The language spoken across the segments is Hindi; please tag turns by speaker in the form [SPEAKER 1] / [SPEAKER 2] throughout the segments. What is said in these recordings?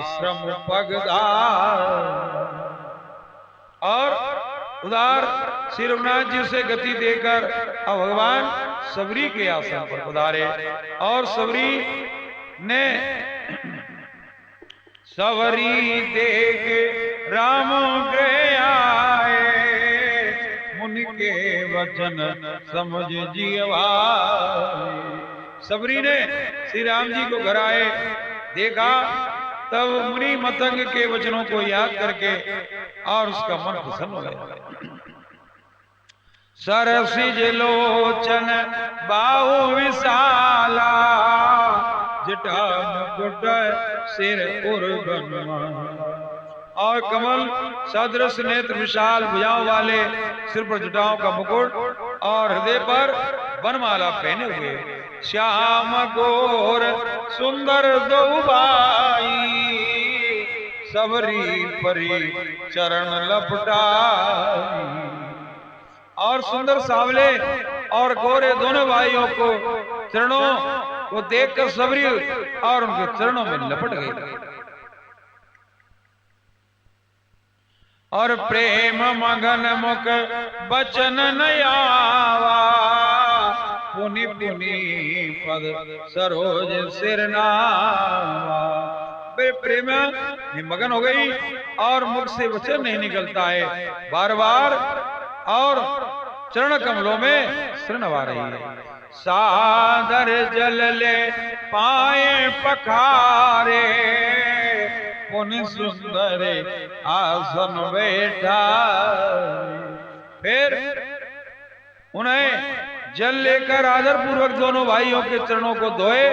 [SPEAKER 1] आश्रम पगधार। और उदार श्री रघुनाथ जी से गति देकर अब भगवान सबरी के आसन पर पधारे। और सबरी ने सबरी देख राम गृह आए, मुनि के वचन समझ जीवाए। सबरी ने श्री राम जी को घर आए देखा, तब मुनि मतंग के वचनों को याद करके और उसका मन प्रसन्न हो गया। सरसिज लोचन बाहु विशाला, जटा मुकुट सिर उर्बनमा। और कमल सदृश नेत्र विशाल भुजाओं वाले, सिर पर जटाओं का मुकुट और हृदय पर वनमाला पहने हुए, श्याम गोर सुंदर दो भाई, सबरी परी चरण लपटाई। और सुंदर सावले और गोरे दोनों भाइयों को चरणों को देखकर सबरी और उनके चरणों में लपट गई। और प्रेम मगन मुख बचन नयावा, पुनि पुनि पद सरोज सिरनावा। प्रेम में मगन हो गई और मुख से वचन नहीं निकलता है, बार बार और चरण कमलों में सिर नवा रही है। सादर जल ले पाए पखारे, पुनि सुंदर आसन बैठा। फिर उन्हें जल लेकर आदर पूर्वक दोनों भाइयों के चरणों को धोए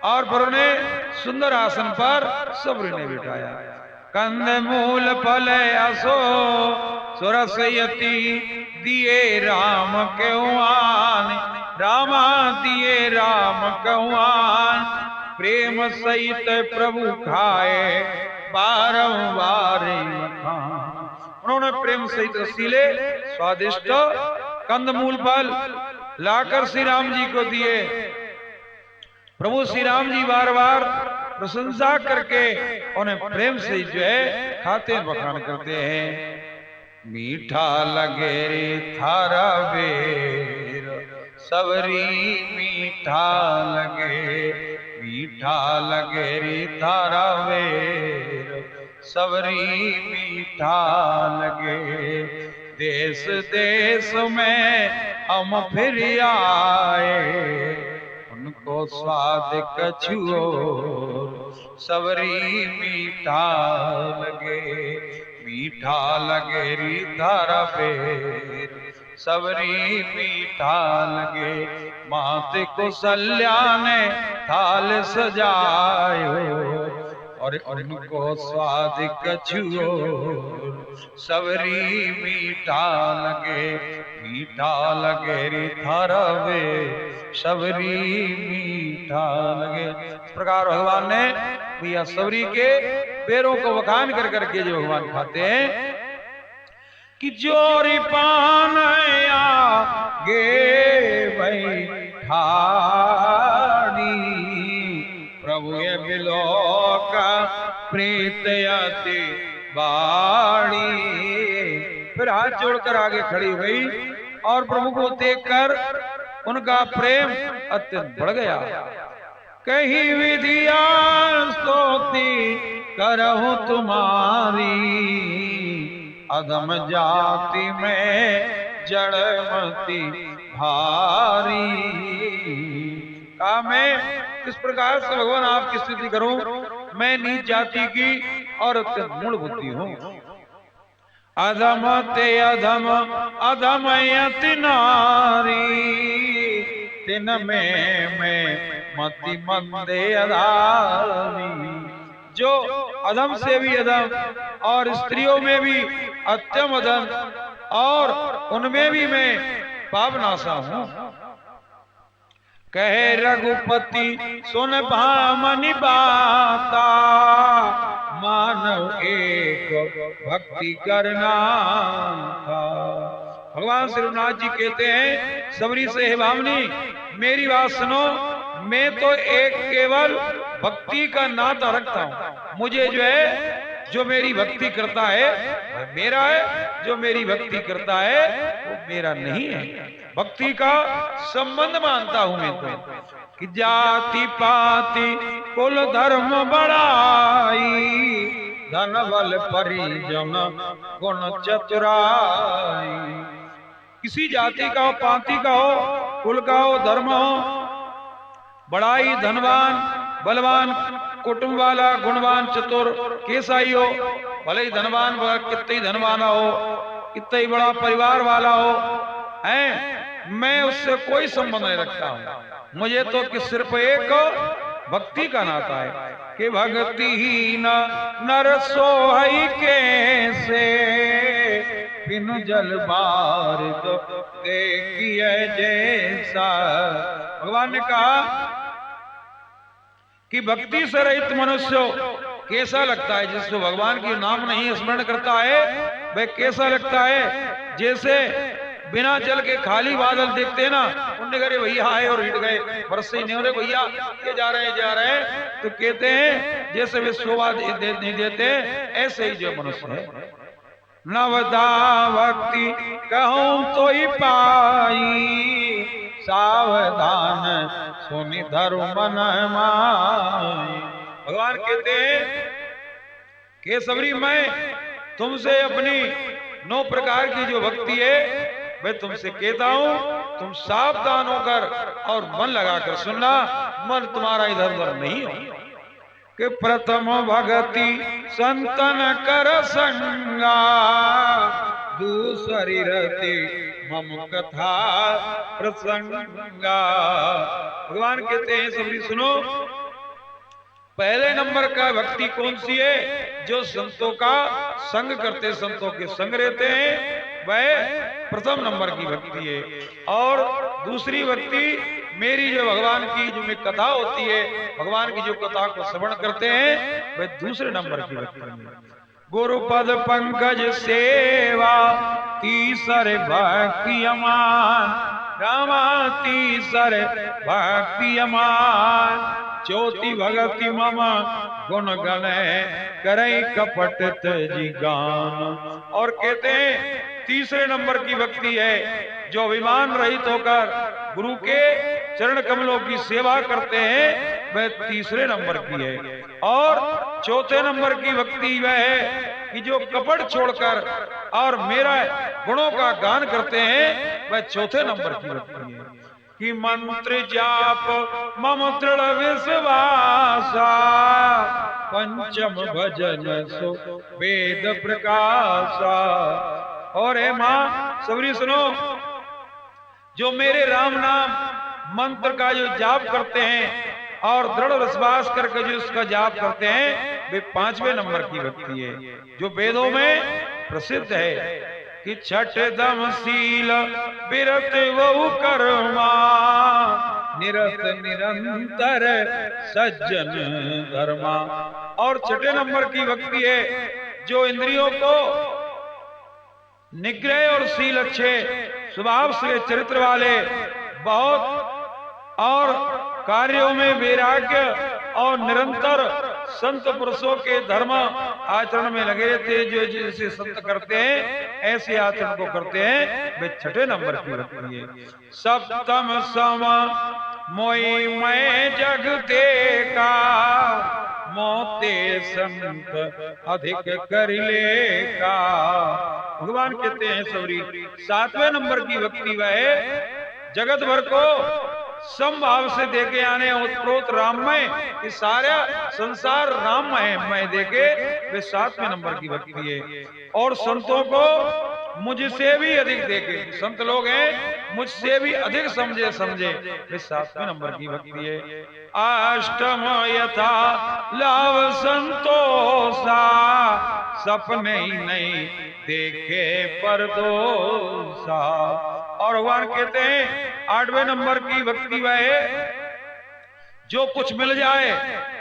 [SPEAKER 1] और फिर उन्हें सुंदर आसन पर सबरी ने बिठाया। कंद मूल फल असो सुरसयती, दिए राम केवान, रामा दिए राम कहुआन। प्रेम सहित प्रभु खाए बारंबार खान। उन्होंने प्रेम सहित रसीले स्वादिष्ट कंदमूल फल लाकर श्री राम जी को दिए। प्रभु श्री राम जी बार बार प्रशंसा करके उन्हें प्रेम से जो है खाते बखान करते हैं। मीठा लगे रे थारा बेर, सबरी मीठा लगे, मीठा लगे रे थारा बेर, सबरी मीठा लगे। देश देश में हम फिर आए, उनको स्वाद कछुओ सबरी मीठा लगे। मीठा लगे री धारा बेर, सबरी मीठा लगे। मात कौशल्या ने थाल सजायो, और उनको स्वाद कछुओ सबरी मीठा लगे। मीठा लगे री थारा बेर, सबरी मीठा लगे। इस प्रकार भगवान ने भैया सबरी के पैरों को वखान कर करके जो भगवान खाते हैं कि जोरी पान गे भाई ठाड़ी, प्रभु ये बिलोका प्रीत अति बाड़ी। फिर हाथ जोड़कर आगे खड़ी हुई और प्रभु को देखकर उनका प्रेम अत्यंत बढ़ गया। कहीं विधिया स्तोति करहु तुम्हारी, अधम जाति में जड़मती भारी। कहा मैं किस प्रकार से भगवान आपकी स्तुति करूं, मैं नीच जाति की और अत्यंत मूढ़ बुद्धि हूं। अधम ते अधम अधम यति नारी, दिन में मैं मति मंदे अधारी। जो अधम से भी अधम और स्त्रियों में भी अत्यम अधम और उनमें भी मैं पापनाशा हूं। कहे रघुपति सुन भामनि बाता, मानव एक भक्ति करना था। भगवान श्री रघुनाथ जी कहते हैं सबरी से, हे भामनी मेरी बात सुनो, मैं तो एक केवल भक्ति का नाता रखता हूं। मुझे जो है, जो मेरी भक्ति करता है वह मेरा है, जो मेरी भक्ति करता है वो मेरा नहीं है। भक्ति का संबंध मानता हूं मैं तो, कि जाति पाति कुल धर्म बड़ाई, धन बल परिजन गुण चतुराई। किसी जाति का हो, पाति का हो, कुल का हो, धर्म हो, बड़ाई, धनवान, बलवान, कुटुंब वाला, गुणवान, चतुर, केसाई हो, भले ही धनवान, कितना ही धनवाना हो, कितना ही बड़ा परिवार वाला हो, हैं, मैं उससे कोई संबंध नहीं रखता हूं। मुझे तो कि सिर्फ एक भक्ति का नाता है, कि भक्तिहीन नर सोहई कैसे, बिन जल बारिद देखिए जैसा। भगवान ने कहा कि भक्ति से रहित मनुष्य कैसा लगता है, जिसको भगवान की नाम नहीं स्मरण करता है वह कैसा लगता है, जैसे बिना जल के खाली बादल देखते हैं ना, उनने करे भैया आए और हिट गए, बरस से नहीं हो रहे भैया, ये जा रहे हैं, तो कहते हैं जैसे वे शोभा नहीं देते, ऐसे ही जो मनुष्य है। नवदा भक्ति कहूं तो ही पाई, सावधान सुनि धर्म न माई। भगवान कहते हैं कि सबरी मैं तुमसे अपनी 9 प्रकार की जो भक्ति है मैं तुमसे कहता हूं, तुम सावधान होकर और मन लगाकर सुनना, मन तुम्हारा इधर उधर नहीं हो। कि प्रथम भगति संतन कर संगा, दूसरी रति मम कथा प्रसंगा। भगवान कहते हैं सबरी सुनो, पहले नंबर का भक्ति कौन सी है, जो संतों का संग करते, संतों के संग रहते हैं, वह प्रथम नंबर की भक्ति है। और दूसरी भक्ति मेरी जो भगवान की जो में कथा होती है, भगवान की जो कथा को श्रवण करते हैं, वह दूसरे नंबर की भक्ति है। गुरुपद पंकज सेवा तीसरे भक्ति अमान, रामा तीसरे भक्ति अमान, चौथी भगति मम गुण गण करे कपट तजी गान। और कहते हैं तीसरे नंबर की भक्ति है जो अभिमान रहित होकर गुरु के चरण कमलों की सेवा करते हैं, वह तीसरे नंबर की है। और चौथे नंबर की भक्ति वह है कि जो कपट छोड़कर और मेरा गुणों का गान करते हैं, वह चौथे नंबर की भक्ति है। कि मंत्र जाप मम दृढ़ विश्वासा, पंचम भजन सो वेद प्रकाशा। और है मां सबरी सुनो, जो मेरे राम नाम मंत्र का जो जाप करते हैं और दृढ़ विश्वास करके जो उसका जाप करते हैं, वे 5वें नंबर की भक्ति है, जो वेदों में प्रसिद्ध है कि छठ दम शील विरत वो कर्मा, निरत निरंतर सज्जन धर्मा। और छठे नंबर की भक्ति है जो इंद्रियों को निग्रह और शील अच्छे स्वभाव से चरित्र वाले, बहुत और कार्यों में वैराग्य और निरंतर संत पुरुषों के धर्म आचरण में लगे रहते, जो जैसे संत करते हैं ऐसे आचरण को करते हैं, वे छठे नंबर की भक्ति है। सप्तम सम मोई मैं जग देखा, मोते संत अधिक कर लेका। भगवान कहते हैं सबरी 7वें नंबर की भक्ति वह है जगत भर को समभाव से देखे आने, उत्प्रोत राममय, ये सारा संसार राममय मैं देखे, वे 7वें नंबर की भक्ति है। और संतों को मुझसे भी अधिक देखे, संत लोग हैं मुझसे भी अधिक समझे, वे 7वें नंबर की भक्ति है। अष्टम यथा लाभ संतोषा, सपने ही नहीं देखे परदोषा। और भगवान कहते हैं 8वें नंबर की भक्ति वह है जो कुछ मिल जाए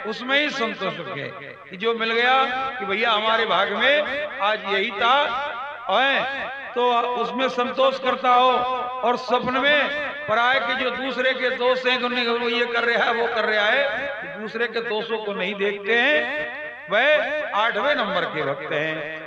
[SPEAKER 1] उसमें ही संतोष रखे, कि जो मिल गया कि भैया हमारे भाग में आज यही था, तो उसमें संतोष करता हो। और सपने में पराये के जो दूसरे के दोष हैं, वो ये कर रहा है वो कर रहा है, तो दूसरे के दोषों को नहीं देखते हैं, वह 8वें नंबर के भक्त हैं।